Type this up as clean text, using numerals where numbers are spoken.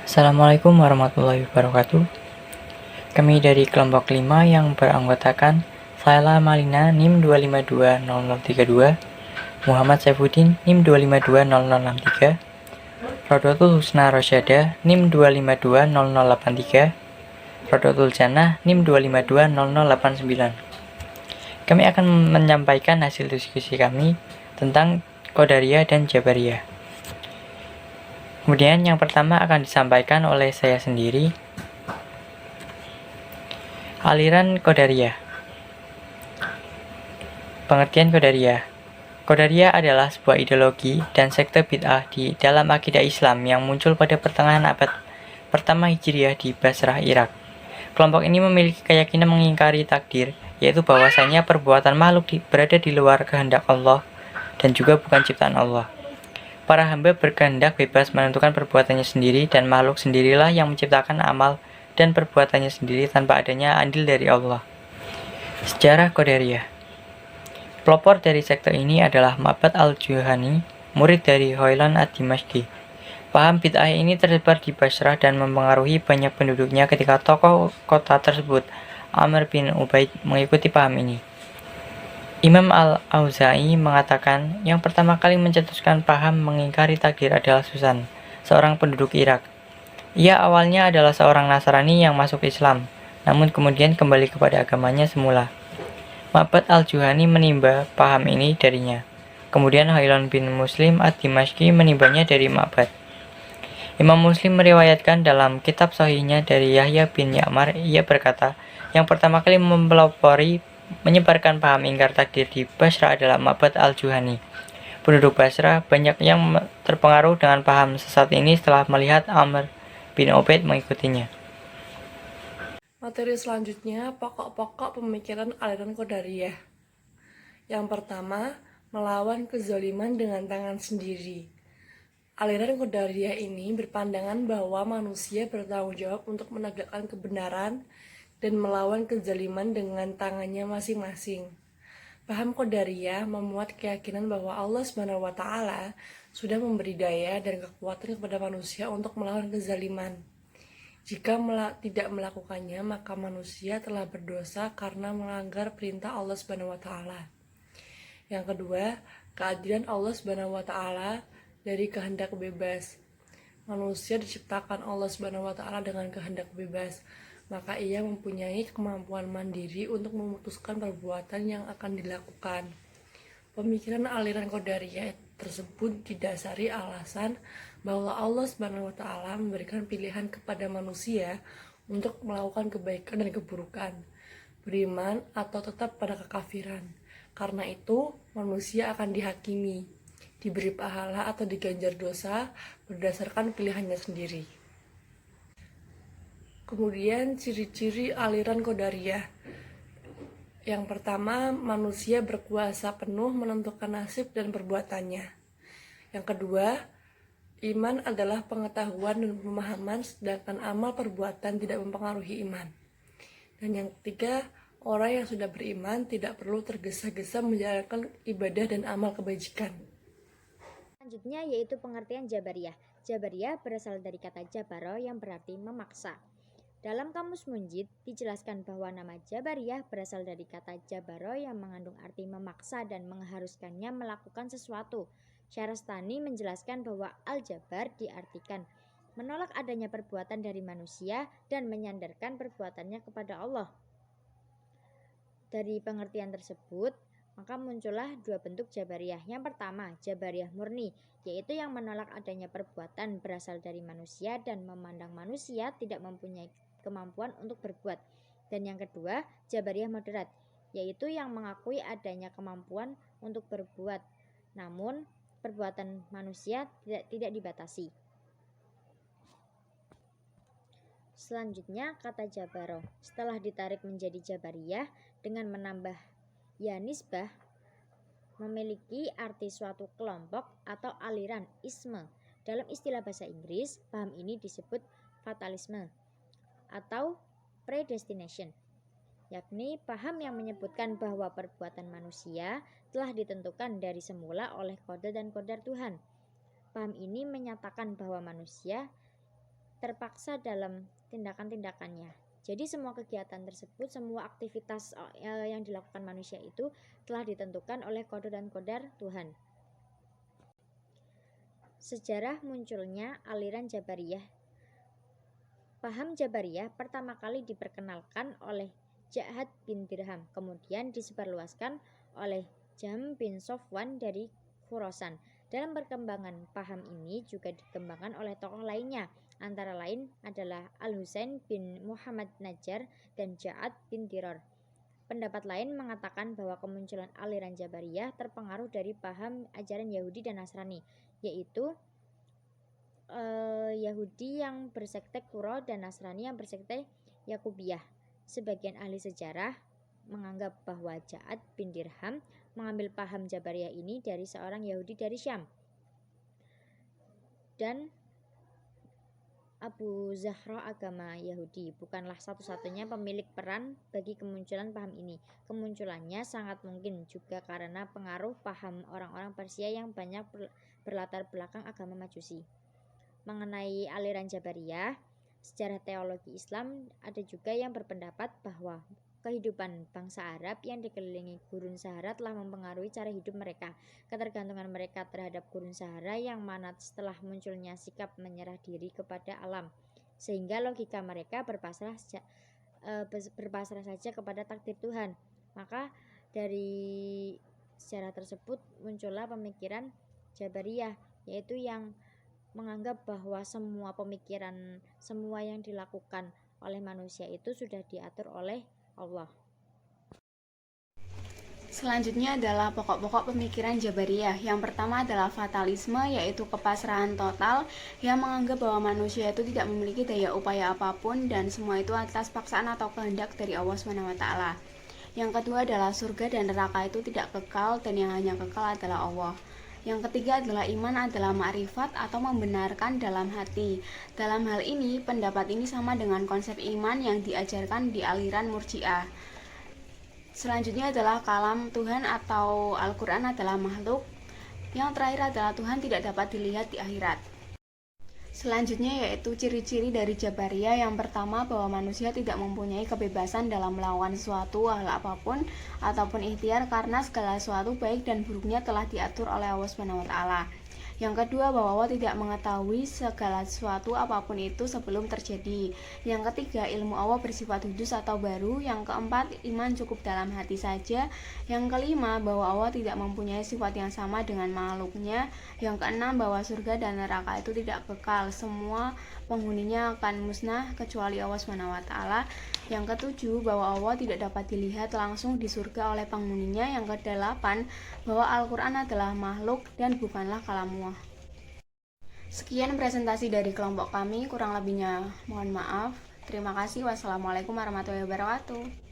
Assalamualaikum warahmatullahi wabarakatuh. Kami dari kelompok 5 yang beranggotakan Saila Malina NIM 2520032, Muhammad Saifuddin NIM 2520063, Rodotul Husna Rosyada NIM 2520083, Rodotul Jannah NIM 2520089. Kami akan menyampaikan hasil diskusi kami tentang Qadariyah dan Jabariyah. Kemudian yang pertama akan disampaikan oleh saya sendiri. Aliran Qadariyah. Pengertian Qadariyah. Qadariyah adalah sebuah ideologi dan sekte bid'ah di dalam akidah Islam yang muncul pada pertengahan abad pertama Hijriah di Basrah, Irak. Kelompok ini memiliki keyakinan mengingkari takdir, yaitu bahwasanya perbuatan makhluk berada di luar kehendak Allah dan juga bukan ciptaan Allah. Para hamba berkehendak bebas menentukan perbuatannya sendiri dan makhluk sendirilah yang menciptakan amal dan perbuatannya sendiri tanpa adanya andil dari Allah. Sejarah Qadariyah. Pelopor dari sekte ini adalah Ma'bad al-Juhani, murid dari Hoylan ad-Dimashqi. Paham bid'ah ini tersebar di Basrah dan mempengaruhi banyak penduduknya ketika tokoh kota tersebut, Amr bin Ubaid, mengikuti paham ini. Imam al-Auza'i mengatakan yang pertama kali mencetuskan paham mengingkari takdir adalah Susan, seorang penduduk Irak. Ia awalnya adalah seorang Nasrani yang masuk Islam, namun kemudian kembali kepada agamanya semula. Ma'bad al-Juhani menimba paham ini darinya. Kemudian Hoylan bin Muslim ad-Dimashqi menimbanya dari Ma'bad. Imam Muslim meriwayatkan dalam kitab sahihnya dari Yahya bin Ya'mar, ia berkata, yang pertama kali mempelopori menyebarkan paham ingkar takdir di Basrah adalah Ma'bad al-Juhani. Penduduk Basrah banyak yang terpengaruh dengan paham sesat ini setelah melihat Amr bin Ubaid mengikutinya. Materi selanjutnya, pokok-pokok pemikiran aliran Qadariyah. Yang pertama, melawan kezaliman dengan tangan sendiri. Aliran Qadariyah ini berpandangan bahwa manusia bertanggung jawab untuk menegakkan kebenaran dan melawan kezaliman dengan tangannya masing-masing. Paham Qadariyah memuat keyakinan bahwa Allah SWT sudah memberi daya dan kekuatan kepada manusia untuk melawan kezaliman. Jika tidak melakukannya, maka manusia telah berdosa karena melanggar perintah Allah SWT. Yang kedua, keadilan Allah SWT dari kehendak bebas. Manusia diciptakan Allah SWT dengan kehendak bebas, maka ia mempunyai kemampuan mandiri untuk memutuskan perbuatan yang akan dilakukan. Pemikiran aliran Qadariyah tersebut didasari alasan bahwa Allah SWT memberikan pilihan kepada manusia untuk melakukan kebaikan dan keburukan, beriman atau tetap pada kekafiran. Karena itu, manusia akan dihakimi, diberi pahala atau diganjar dosa berdasarkan pilihannya sendiri. Kemudian ciri-ciri aliran Qadariyah. Yang pertama, manusia berkuasa penuh menentukan nasib dan perbuatannya. Yang kedua, iman adalah pengetahuan dan pemahaman, sedangkan amal perbuatan tidak mempengaruhi iman. Dan yang ketiga, orang yang sudah beriman tidak perlu tergesa-gesa menjalankan ibadah dan amal kebajikan. Selanjutnya yaitu pengertian Jabariyah. Jabariyah berasal dari kata jabaro yang berarti memaksa. Dalam Kamus Munjid dijelaskan bahwa nama Jabariyah berasal dari kata jabaro yang mengandung arti memaksa dan mengharuskannya melakukan sesuatu. Syahrastani menjelaskan bahwa al-jabar diartikan menolak adanya perbuatan dari manusia dan menyandarkan perbuatannya kepada Allah. Dari pengertian tersebut, maka muncullah dua bentuk Jabariyah. Yang pertama, Jabariyah murni, yaitu yang menolak adanya perbuatan berasal dari manusia dan memandang manusia tidak mempunyai kemampuan untuk berbuat. Dan yang kedua, Jabariyah moderat, yaitu yang mengakui adanya kemampuan untuk berbuat, namun perbuatan manusia tidak dibatasi. Selanjutnya kata Jabaro, setelah ditarik menjadi Jabariyah dengan menambah ya nisbah, memiliki arti suatu kelompok atau aliran isme. Dalam istilah bahasa Inggris, paham ini disebut fatalisme atau predestination, yakni paham yang menyebutkan bahwa perbuatan manusia telah ditentukan dari semula oleh qada dan qadar Tuhan. Paham ini menyatakan bahwa manusia terpaksa dalam tindakan-tindakannya. Jadi semua kegiatan tersebut, semua aktivitas yang dilakukan manusia itu telah ditentukan oleh qada dan qadar Tuhan. Sejarah munculnya aliran Jabariyah. Paham Jabariyah pertama kali diperkenalkan oleh Ja'ad bin Dirham, kemudian disebarluaskan oleh Jahm bin Sofwan dari Khurasan. Dalam perkembangan paham ini juga dikembangkan oleh tokoh lainnya, antara lain adalah Al-Husain bin Muhammad Najjar dan Ja'ad bin Diror. Pendapat lain mengatakan bahwa kemunculan aliran Jabariyah terpengaruh dari paham ajaran Yahudi dan Nasrani, yaitu Yahudi yang bersekte Qur'an dan Nasrani yang bersekte Yakubiyah. Sebagian ahli sejarah menganggap bahwa Ja'ad bin Dirham mengambil paham Jabariyah ini dari seorang Yahudi dari Syam. Dan Abu Zahra agama Yahudi bukanlah satu-satunya pemilik peran bagi kemunculan paham ini. Kemunculannya sangat mungkin juga karena pengaruh paham orang-orang Persia yang banyak berlatar belakang agama Majusi. Mengenai aliran Jabariyah, sejarah teologi Islam ada juga yang berpendapat bahwa kehidupan bangsa Arab yang dikelilingi gurun Sahara telah mempengaruhi cara hidup mereka. Ketergantungan mereka terhadap gurun Sahara yang mana setelah munculnya sikap menyerah diri kepada alam, sehingga logika mereka berpasrah saja kepada takdir Tuhan. Maka dari sejarah tersebut muncullah pemikiran Jabariyah, yaitu yang menganggap bahwa semua pemikiran, semua yang dilakukan oleh manusia itu sudah diatur oleh Allah. Selanjutnya adalah pokok-pokok pemikiran Jabariyah. Yang pertama adalah fatalisme, yaitu kepasrahan total yang menganggap bahwa manusia itu tidak memiliki daya upaya apapun dan semua itu atas paksaan atau kehendak dari Allah SWT. Yang kedua adalah surga dan neraka itu tidak kekal dan yang hanya kekal adalah Allah. Yang ketiga adalah iman adalah ma'rifat atau membenarkan dalam hati. Dalam hal ini, pendapat ini sama dengan konsep iman yang diajarkan di aliran Murji'ah. Selanjutnya adalah kalam Tuhan atau Al-Quran adalah makhluk. Yang terakhir adalah Tuhan tidak dapat dilihat di akhirat. Selanjutnya yaitu ciri-ciri dari Jabariyah. Yang pertama, bahwa manusia tidak mempunyai kebebasan dalam melakukan sesuatu hal apapun ataupun ikhtiar karena segala sesuatu baik dan buruknya telah diatur oleh Allah SWT. Yang kedua, bahwa Allah tidak mengetahui segala sesuatu apapun itu sebelum terjadi. Yang ketiga, ilmu Allah bersifat kudus atau baru. Yang keempat, iman cukup dalam hati saja. Yang kelima, bahwa Allah tidak mempunyai sifat yang sama dengan makhluknya. Yang keenam, bahwa surga dan neraka itu tidak kekal, semua penghuninya akan musnah kecuali Allah SWT. Yang ketujuh, bahwa Allah tidak dapat dilihat langsung di surga oleh penghuninya. Yang kedelapan, bahwa Al-Quran adalah makhluk dan bukanlah kalamullah. Sekian presentasi dari kelompok kami, kurang lebihnya mohon maaf. Terima kasih. Wassalamualaikum warahmatullahi wabarakatuh.